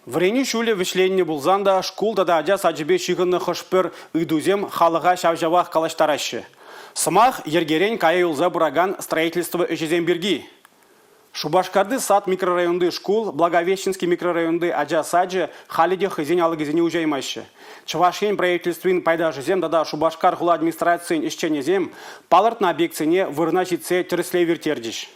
Врени шуле вишленне булзанда школда да адя саджибе шигынны хышпыр ыдузем халыға шавжавах калаштарашы. Сымах ергерен кая юлза бураган строительство эжезем берги. Шубашкарды сад микрорайонды школ, Благовещенский микрорайонды адя саджи халиде хызен алыгызене ужаймашы. Чувашен правительствин пайда жезем дада Шубашкар хула администрациян ишченезем палырт на объектине вырначице терсле вертердиш.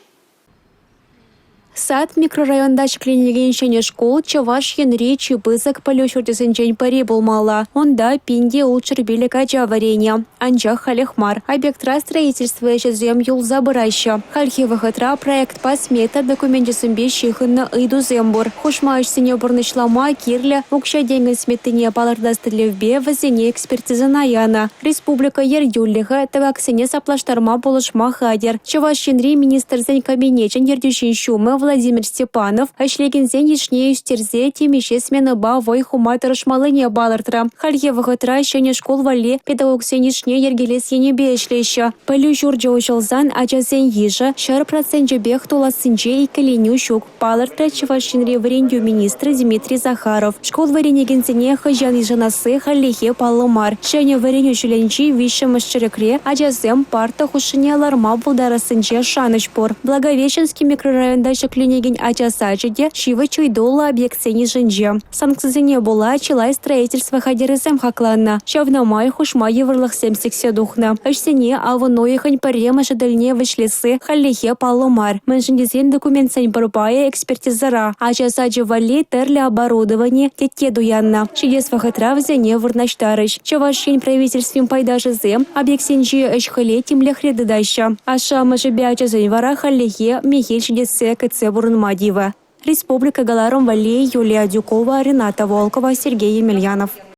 Сад микрорайонда шклинеген школ Чаваш Янри Чебызак полюшурдесенчен пари болмала. Онда пинде улчыр билик аджа варенья. Анжа халехмар. Объектра строительства жезем юл забыраща. Хальхивахатра проект по смета документесембе шихынна ыйду зембур. Хушмаш сине бурнышлама кирля укша денген сметыне палардастылевбе вазене экспертиза наяна. Республика Ердюллиха таваксене саплаштарма болышма хадер. Чаваш Янри министр кабинечен ердющин шумы Владимир Степанов, ашлегензен ешне юстерзе темеше смены ба вой хуматыр шмалыне балыртра. Хальевага тращене школ вале педагогсен ешне ергелес енебе эшлеща. Пылю журджа ушалзан ачасен ежа, шар процентже бех туласынче и калиню щук. Балыртра Чавашинре варенью министр Дмитрий Захаров. Школ варенегензене хажан ежанасы халлихе палломар. Шене варенью чуленчи вище машчерекре, ачасем парта хушине аларма булдарасынче шанышпор. Благовещенский микрорайонда клинеген ачасачыде шивы чуйдола объектсене жинже. Санкцизене була чилай строительство хадерезем хакланна. Шавнамай хушма еврлых 70 духна. Ашсене авыноихань парема шадальне вышлесы халлихе палломар. Меншиндезен документсен барбая экспертизара. Ачасачы вали терли оборудование тетке дуянна. Шидес вахатра взяне вырнаштарыш. Чавашин правительством пайдажезем объектсенжи эшхале тимлехре дыдаща. Аша мажебе ачазен вара халлихе михель шидесе Бурунмадива. Республика Галаром Валей, Юлия Дюкова, Рената Волкова, Сергей Емельянов.